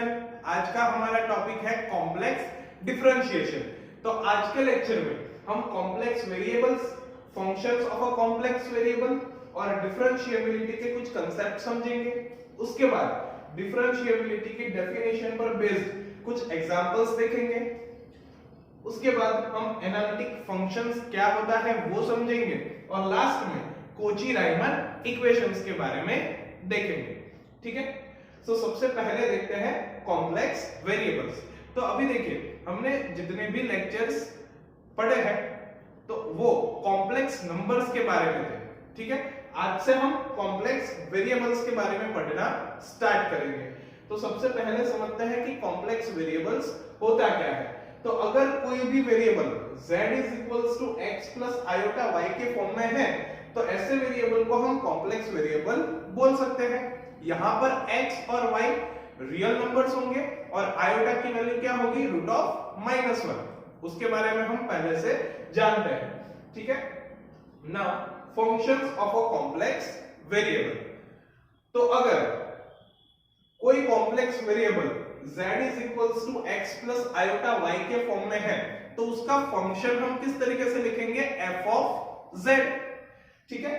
Everyone, आज का हमारा टॉपिक है कॉम्प्लेक्स डिफरेंशिएशन। तो आज के लेक्चर में हम complex variables, functions of a complex variable और डिफरेंशिएबिलिटी के कुछ कंसेप्ट समझेंगे। उसके बाद डिफरेंशिएबिलिटी की डेफिनेशन पर बेस्ड कुछ एग्जांपल्स देखेंगे। उसके बाद हम एनालिटिक फंक्शंस क्या होता है वो समझेंगे और लास्ट में कोची-राइमन इक्वेशंस के बारे में देखेंगे। ठीक है, तो सबसे पहले देखते हैं कॉम्प्लेक्स वेरिएबल्स। तो अभी देखिए, हमने जितने भी लेक्चर्स पढ़े हैं तो वो कॉम्प्लेक्स नंबर्स के बारे में थे। ठीक है, आज से हम कॉम्प्लेक्स वेरिएबल्स के बारे में पढ़ना स्टार्ट करेंगे। तो सबसे पहले समझते हैं कि कॉम्प्लेक्स वेरिएबल्स होता क्या है। तो अगर कोई भी variable z = x + iota y के फॉर्म में है तो ऐसे वेरिएबल को हम कॉम्प्लेक्स वेरिएबल बोल सकते हैं। यहां पर x और y रियल नंबर्स होंगे और आयोटा की वैल्यू क्या होगी, √(-1). उसके बारे में हम पहले से जानते हैं। ठीक है, now functions of a complex variable. तो अगर कोई complex variable z = x + iota y के फॉर्म में है तो उसका फंक्शन हम किस तरीके से लिखेंगे, f(z). ठीक है,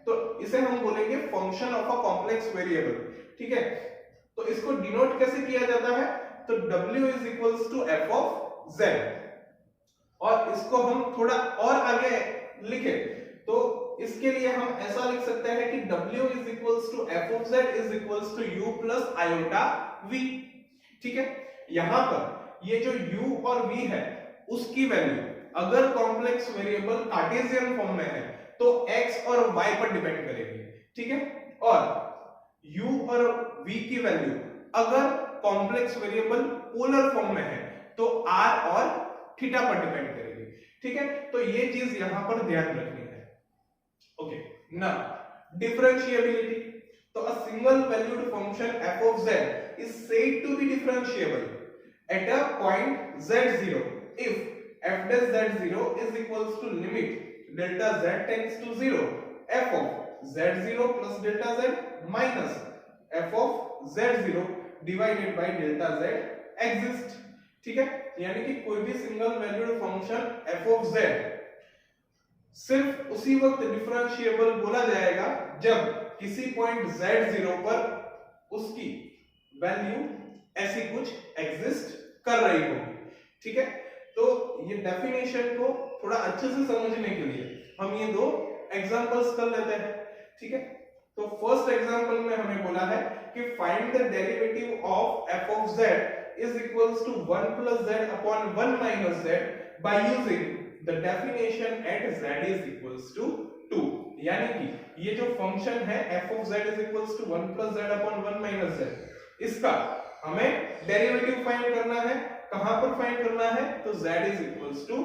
तो इसे हम बोलेंगे function of a complex variable. ठीक है, तो इसको डिनोट कैसे किया जाता है, तो w = f(z). और इसको हम थोड़ा और आगे लिखे तो इसके लिए हम ऐसा लिख सकते हैं कि w = f(z) = u + iota v। ठीक है, यहां पर ये जो u और v है उसकी वैल्यू अगर कॉम्प्लेक्स वेरिएबल कार्टेशियन फॉर्म में है तो x और y पर डिपेंड करेगी। ठीक है, और u और v की वैल्यू अगर कॉम्प्लेक्स वेरिएबल पोलर फॉर्म में है तो r और थीटा पर डिपेंड करेगी। ठीक है, तो ये चीज यहां पर ध्यान रखनी है। Okay, now differentiability. तो a single valued function f(z) is said to be differentiable at a point z0 if f(z0) is equals to limit delta z tends to 0 f of z0 plus delta z minus f of z0 divided by delta z exists। ठीक है, यानी कि कोई भी single valued function f(z) सिर्फ उसी वक्त differentiable बोला जाएगा जब किसी पॉइंट z0 पर उसकी वैल्यू ऐसी कुछ एग्जिस्ट कर रही होगी। ठीक है, तो ये डेफिनेशन को थोड़ा अच्छे से समझने के लिए हम ये दो एग्जांपल्स कर लेते हैं। ठीक है, तो फर्स्ट एग्जांपल में हमें बोला है कि find the derivative of f(z) is equals to 1 + z upon 1 - z by using the definition at z is equals to 2। यानी कि ये जो फंक्शन है f(z) is equals to 1 + z upon 1 - z, इसका हमें डेरिवेटिव फाइंड करना है। कहां पर फाइंड करना है, तो z is equals to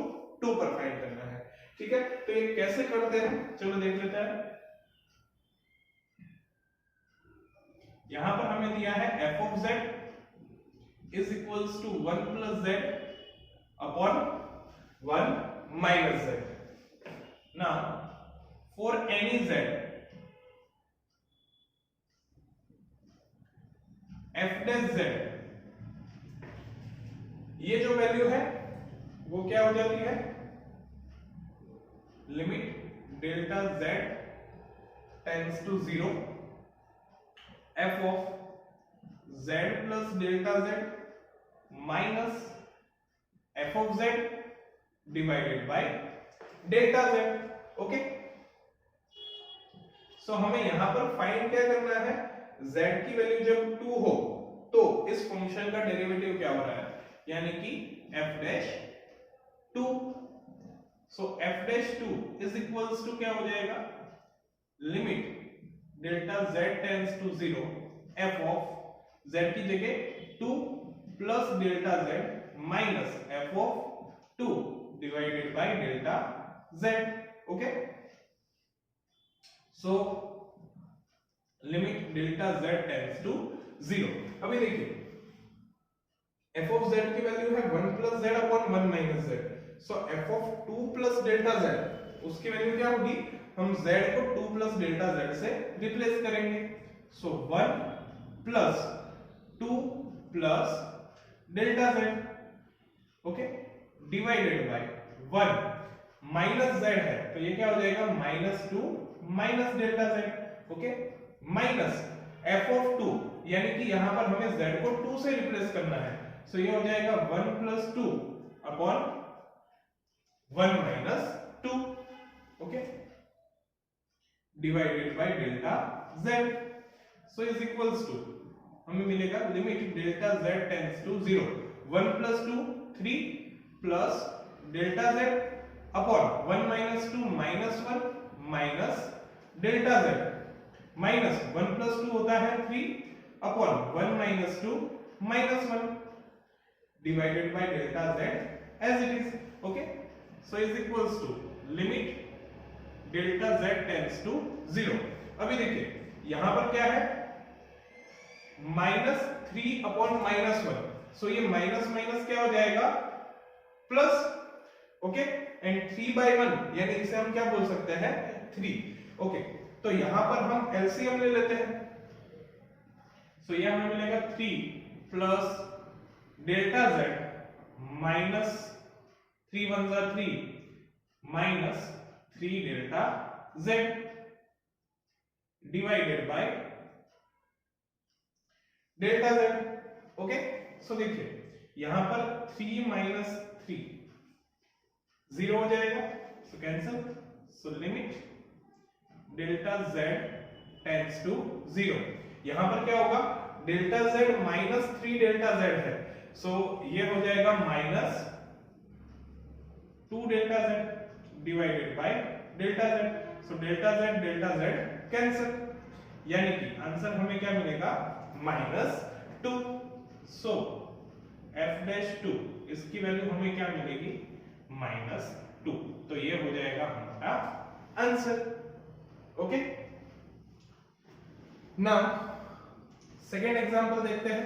2 पर फाइंड करना है। ठीक है, तो ये कैसे करते हैं चलो देख लेते हैं। यहां पर हमें दिया है f(z) is equals to 1 + z upon 1 - z। now for any z f(z) ये जो वैल्यू है वो क्या हो जाती है, limit delta z tends to 0 f of z plus delta z minus f of z divided by delta z। Okay, so हमें यहां पर फाइंड क्या करना है, z की वैल्यू जब 2 हो तो इस फंक्शन का डेरिवेटिव क्या हो रहा है, यानी कि f'2। So f'2 is equals to क्या हो जाएगा, limit delta z tends to 0 f of z की जगह 2 plus delta z minus f of 2 divided by delta z। Okay, so limit delta z tends to 0। अभी देखिए f of z की value है 1 + z upon 1 - z। सो f of 2 plus delta z उसकी वैल्यू क्या होगी, हम z को 2 प्लस डेल्टा z से रिप्लेस करेंगे। सो 1 plus 2 plus delta Z, okay, divided bye 1 minus Z है तो ये क्या हो जाएगा -2 minus delta Z, okay, minus f of 2 यानी कि यहां पर हमें z को 2 से रिप्लेस करना है, सो ये हो जाएगा 1 plus 2 upon 1 minus 2, okay, divided by delta z, so is equals to हमें मिलेगा limit delta z tends to 0 1 plus 2 3 plus delta z upon 1 minus 2 minus 1 minus delta z, minus 1 plus 2 होता है 3 upon 1 minus 2 minus 1 divided by delta z as it is, okay, so is equals to limit delta z tends to 0। अभी देखिए यहां पर क्या है -3 upon -1, सो ये minus minus क्या हो जाएगा प्लस, ओके, एंड 3/1 यानी इसे हम क्या बोल सकते हैं 3, ओके, तो यहां पर हम एलसीएम ले लेते हैं, सो ये हमें मिलेगा 3 प्लस डेल्टा z माइनस 3 1 जा 3 minus 3 delta z divided by delta z, okay, so देखिए यहां पर 3 माइनस 3 0 हो जाएगा, so cancel, so limit delta z tends to 0, यहां पर क्या होगा delta z minus 3 delta z है, सो ये हो जाएगा minus 2 delta z divided by delta z, so delta z cancel, यानी कि आंसर हमें क्या मिलेगा -2, सो f'2 इसकी वैल्यू हमें क्या मिलेगी -2, तो ये हो जाएगा हमारा answer, okay. Now second example देखते हैं।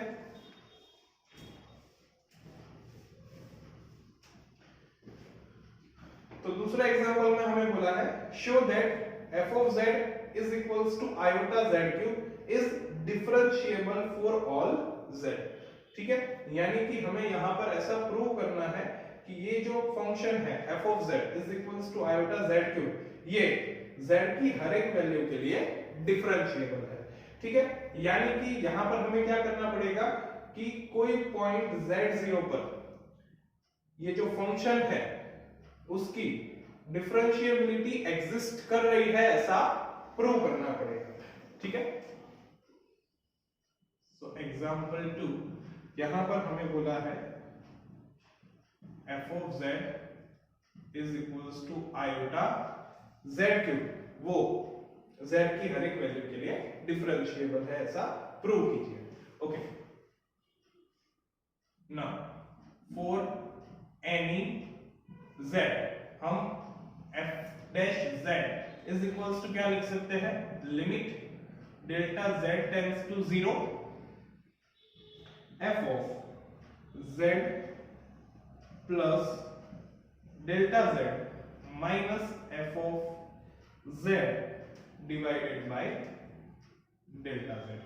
तो दूसरा एग्जांपल में हमें बोला है show that f of z is equals to iota z cube is differentiable for all z, ठीक है, यानी कि हमें यहां पर ऐसा प्रूव करना है कि ये जो फंक्शन है f of z is equals to iota z cube, ये z की हर एक वैल्यू के लिए डिफरेंशिएबल है, ठीक है, यानी कि यहां पर हमें क्या करना पड़ेगा कि कोई पॉइंट z0 पर ये जो फंक्शन है उसकी डिफरेंशिएबिलिटी एग्जिस्ट कर रही है ऐसा प्रूव करना पड़ेगा, ठीक है। सो एग्जांपल 2 यहां पर हमें बोला है f of z is equals to iota z cube, वो z की हर एक वैल्यू के लिए डिफरेंशिएबल है ऐसा प्रूव कीजिए, okay. Now for any z हम f dash z is equals to क्या लिख सकते हैं limit delta z tends to 0 f of z plus delta z minus f of z divided by delta z,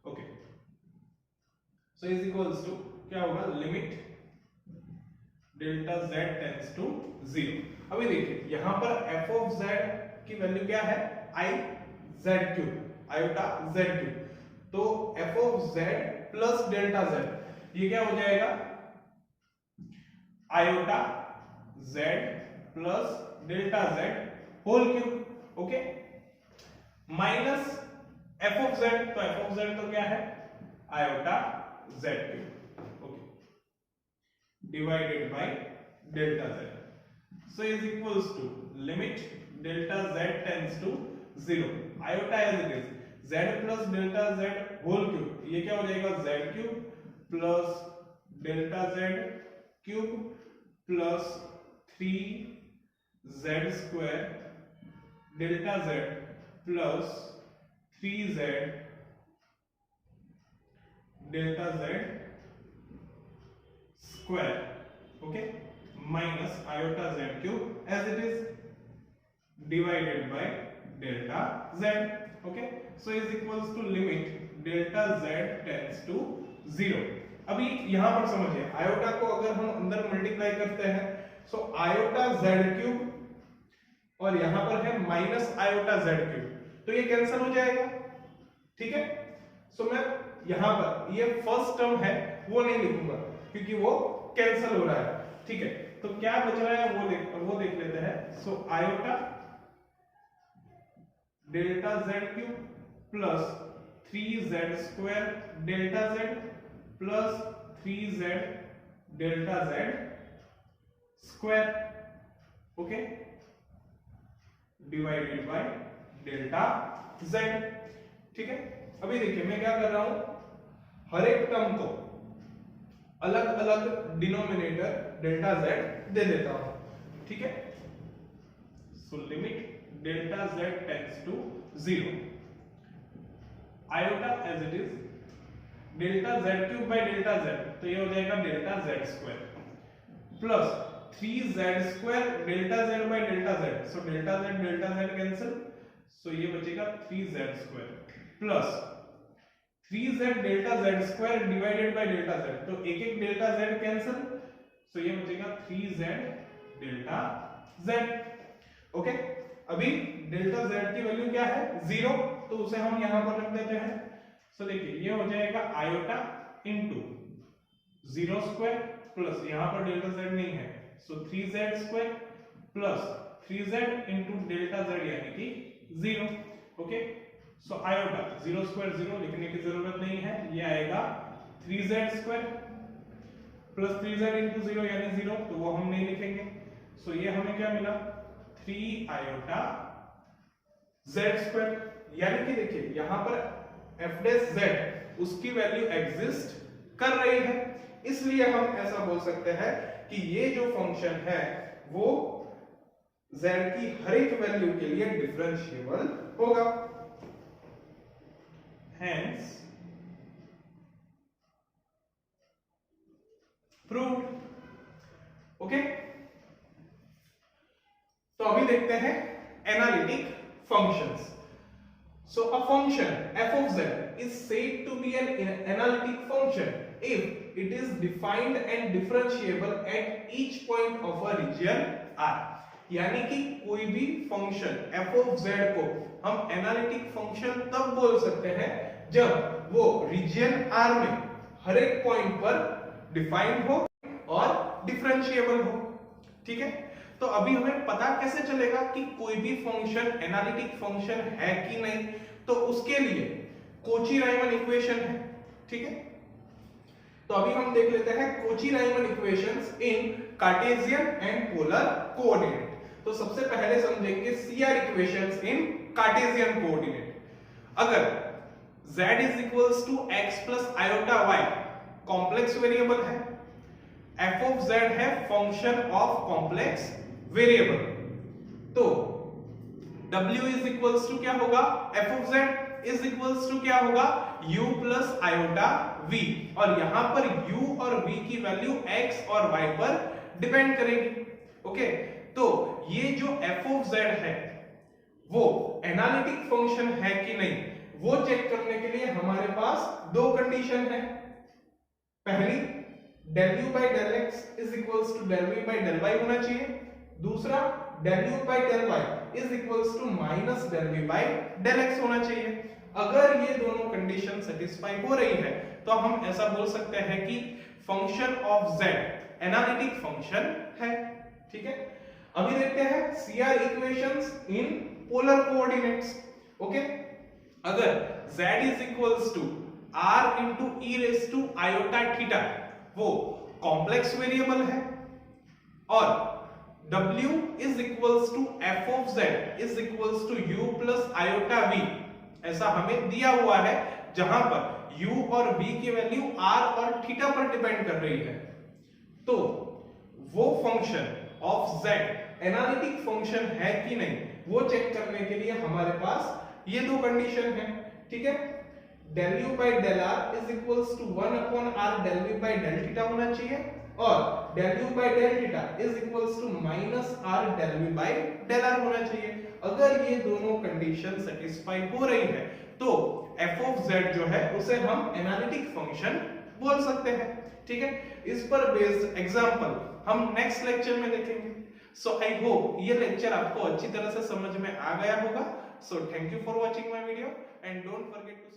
okay, so is equals to क्या होगा limit delta z tends to 0। अभी देखिए यहां पर f of z की value क्या है i z cube iota z cube, तो f of z plus delta z ये क्या हो जाएगा iota z plus delta z whole cube, okay, minus f of z, तो f of z तो क्या है iota z cube, okay, divided by delta z, so is equals to limit delta z tends to 0 iota as it is z plus delta z whole cube, ये क्या हो जाएगा z cube plus delta z cube plus 3z square delta z plus 3z delta z square, okay, minus iota z cube as it is divided by delta z, okay, so is equals to limit delta z tends to 0। अभी यहां पर समझिए, iota को अगर हम अंदर multiply करते हैं, सो आयोटा जेड क्यूब और यहां पर है माइनस आयोटा जेड क्यूब, तो ये कैंसिल हो जाएगा, ठीक है। सो मैं यहां पर ये फर्स्ट टर्म है वो नहीं लिखूंगा क्योंकि वो कैंसिल हो रहा है, ठीक है। तो क्या बच रहा है वो देख लेते हैं। So iota delta Z cube plus 3z square delta z plus 3z delta z square, okay, divided by delta z, ठीक है। अभी देखिए मैं क्या कर रहा हूं, हर एक टर्म को अलग अलग डिनोमिनेटर डेल्टा z दे देता हूं, ठीक है। So limit delta z tends to 0, iota as it is delta z cube by delta z, तो ये हो जाएगा delta z square plus 3z square delta z by delta z, so delta z cancel, so ये बचेगा 3z square plus 3z delta z square divided by delta z, तो एक एक delta z cancel, so ये बचेगा 3z delta z, okay. अभी delta z की value क्या है 0, तो उसे हम यहां पर रख देते हैं। सो देखिए ये हो जाएगा आयोटा इनटू 0 स्क्वायर प्लस यहां पर डेल्टा z नहीं है, सो 3z square plus 3z into delta z यानी कि 0, ओके। सो आयोटा 0 स्क्वायर 0 लिखने की जरूरत नहीं है, ये आएगा 3z square plus 3z into 0 यानी 0, तो वो हम नहीं लिखेंगे। सो ये हमें क्या मिला 3 आयोटा z स्क्वायर, यानी कि देखिए यहां पर f डैश z उसकी वैल्यू एग्जिस्ट कर रही है, इसलिए हम ऐसा बोल सकते हैं कि ये जो फंक्शन है वो z की हर एक वैल्यू के लिए डिफरेंशिएबल होगा, hence proved, ओके। तो अभी देखते हैं analytic functions. So a function f of z is said to be an analytic function if it is defined and differentiable at each point of a region R, यानी कि कोई भी function f of z को हम analytic function तब बोल सकते हैं जब वो रीजन R में हर एक पॉइंट पर डिफाइंड हो और डिफरेंशिएबल हो, ठीक है। तो अभी हमें पता कैसे चलेगा कि कोई भी फंक्शन एनालिटिक फंक्शन है कि नहीं, तो उसके लिए कोची-रायमन इक्वेशन है, ठीक है। तो अभी हम देख लेते हैं Cauchy Riemann equations in Cartesian and polar coordinate. तो सबसे पहले समझेंगे CR equations in Cartesian coordinate. अगर z is equals to x plus iota y complex variable है, f ऑफ z है फंक्शन ऑफ कॉम्प्लेक्स वेरिएबल, तो w इज इक्वल्स टू क्या होगा, f of z is equals to क्या होगा u plus iota v, और यहां पर u और v की वैल्यू x और y पर डिपेंड करेगी, ओके। तो ये जो f ऑफ z है वो एनालिटिक फंक्शन है कि नहीं वो चेक करने के लिए हमारे पास दो कंडीशन है। पहली del u by del x is equals to del v by del y होना चाहिए, दूसरा del u by del y is equals to minus del v by del x होना चाहिए। अगर ये दोनों कंडीशन सेटिस्फाई हो रही है तो हम ऐसा बोल सकते हैं कि function of z analytic function है, ठीक है। अभी देखते हैं CR equations in polar coordinates, okay. अगर z is equals to r into e raised to iota theta वो कॉम्प्लेक्स वेरिएबल है और w is equals to f of z is equals to u plus iota v ऐसा हमें दिया हुआ है, जहां पर u और v की वैल्यू r और थीटा पर डिपेंड कर रही है, तो वो function of z analytic function है कि नहीं वो चेक करने के लिए हमारे पास ये दो कंडीशन है, ठीक है। del u by del r is equals to 1 upon r del v by del theta होना चाहिए और del u by del theta is equals to minus r del v by del r होना चाहिए। अगर ये दोनों कंडीशन सेटिस्फाई हो रही है तो f of z जो है उसे हम एनालिटिक फंक्शन बोल सकते हैं, ठीक है। इस पर बेस्ड एग्जांपल हम नेक्स्ट लेक्चर में देखेंगे। सो आई होप ये लेक्चर आपको अच्छी तरह से समझ में आ गया होगा। So thank you for watching my video and don't forget to